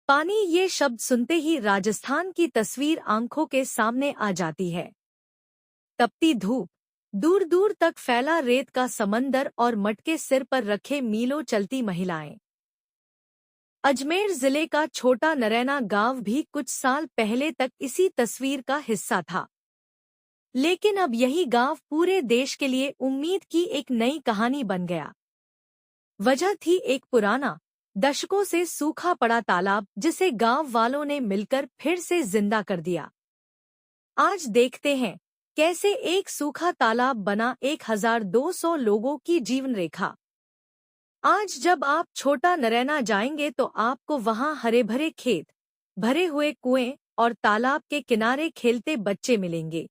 पानी ये शब्द सुनते ही राजस्थान की तस्वीर आंखों के सामने आ जाती है। तपती धूप, दूर दूर तक फैला रेत का समंदर और मटके सिर पर रखे मीलों चलती महिलाएं। अजमेर जिले का छोटा नरैना गांव भी कुछ साल पहले तक इसी तस्वीर का हिस्सा था। लेकिन अब यही गांव पूरे देश के लिए उम्मीद की एक नई कहानी बन गया। वजह थी एक पुराना, दशकों से सूखा पड़ा तालाब जिसे गांव वालों ने मिलकर फिर से जिंदा कर दिया। आज देखते हैं कैसे एक सूखा तालाब बना 1200 लोगों की जीवन रेखा। आज जब आप छोटा नरैना जाएंगे तो आपको वहां हरे भरे खेत, भरे हुए कुएं और तालाब के किनारे खेलते बच्चे मिलेंगे।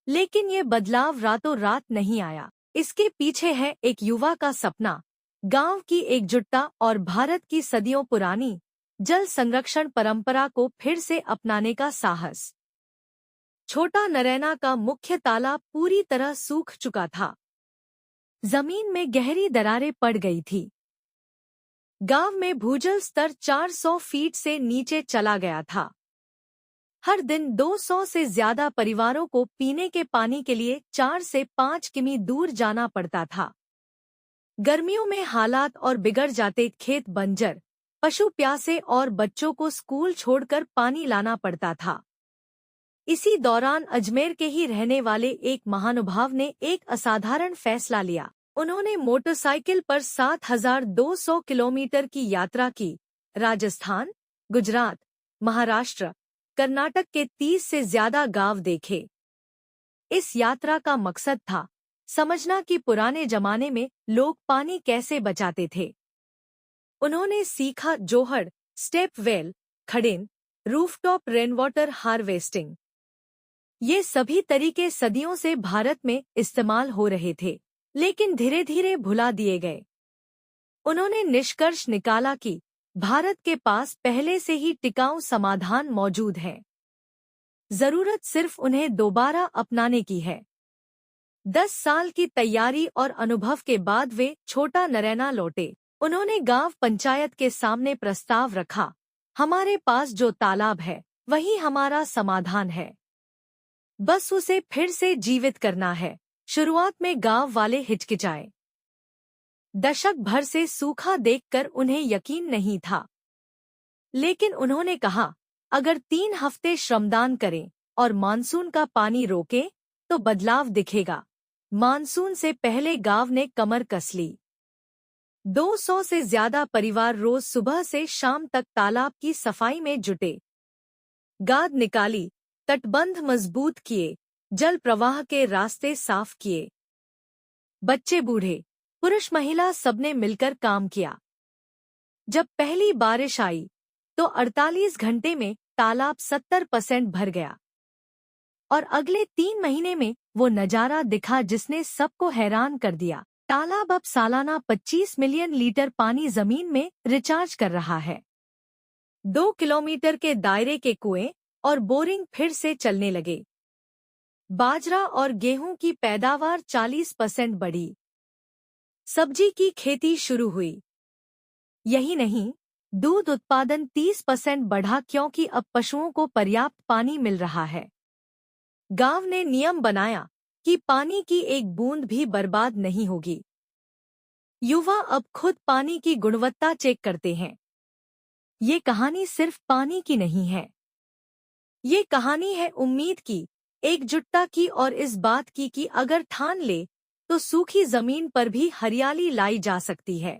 लेकिन ये बदलाव रातों रात नहीं आया। इसके पीछे है एक युवा का सपना, गांव की एकजुटता और भारत की सदियों पुरानी जल संरक्षण परंपरा को फिर से अपनाने का साहस। छोटा नरैना का मुख्य तालाब पूरी तरह सूख चुका था। जमीन में गहरी दरारें पड़ गई थी। गांव में भूजल स्तर 400 फीट से नीचे चला गया था। हर दिन 200 से ज्यादा परिवारों को पीने के पानी के लिए 4 से 5 किमी दूर जाना पड़ता था। गर्मियों में हालात और बिगड़ जाते, खेत बंजर, पशु प्यासे और बच्चों को स्कूल छोड़कर पानी लाना पड़ता था। इसी दौरान अजमेर के ही रहने वाले एक महानुभाव ने एक असाधारण फैसला लिया। उन्होंने मोटरसाइकिल पर 7200 किलोमीटर की यात्रा की। राजस्थान, गुजरात, महाराष्ट्र, कर्नाटक के 30 से ज्यादा गांव देखे। इस यात्रा का मकसद था समझना कि पुराने जमाने में लोग पानी कैसे बचाते थे। उन्होंने सीखा जोहड़, स्टेप वेल, खडेन, रूफटॉप रेनवाटर हार्वेस्टिंग। ये सभी तरीके सदियों से भारत में इस्तेमाल हो रहे थे, लेकिन धीरे धीरे भुला दिए गए। उन्होंने निष्कर्ष निकाला कि भारत के पास पहले से ही टिकाऊ समाधान मौजूद है। जरूरत सिर्फ उन्हें दोबारा अपनाने की है। 10 साल की तैयारी और अनुभव के बाद वे छोटा नरैना लौटे। उन्होंने गांव पंचायत के सामने प्रस्ताव रखा, हमारे पास जो तालाब है वही हमारा समाधान है, बस उसे फिर से जीवित करना है। शुरुआत में गांव वाले हिचकिचाए। दशक भर से सूखा देखकर उन्हें यकीन नहीं था। लेकिन उन्होंने कहा, अगर 3 हफ्ते श्रमदान करें और मानसून का पानी रोकें तो बदलाव दिखेगा। मानसून से पहले गांव ने कमर कस ली। 200 से ज्यादा परिवार रोज सुबह से शाम तक तालाब की सफाई में जुटे। गाद निकाली, तटबंध मजबूत किए, जल प्रवाह के रास्ते साफ किए। बच्चे बूढ़े, पुरुष महिला सबने मिलकर काम किया। जब पहली बारिश आई तो 48 घंटे में तालाब 70% भर गया और अगले 3 महीने में वो नजारा दिखा जिसने सबको हैरान कर दिया। तालाब अब सालाना 25 मिलियन लीटर पानी जमीन में रिचार्ज कर रहा है। 2 किलोमीटर के दायरे के कुएं और बोरिंग फिर से चलने लगे। बाजरा और गेहूं की पैदावार 40% बढ़ी। सब्जी की खेती शुरू हुई। यही नहीं, दूध उत्पादन 30% बढ़ा क्योंकि अब पशुओं को पर्याप्त पानी मिल रहा है। गांव ने नियम बनाया कि पानी की एक बूंद भी बर्बाद नहीं होगी। युवा अब खुद पानी की गुणवत्ता चेक करते हैं। ये कहानी सिर्फ पानी की नहीं है, ये कहानी है उम्मीद की, एकजुटता की और इस बात की कि अगर ठान ले तो सूखी जमीन पर भी हरियाली लाई जा सकती है।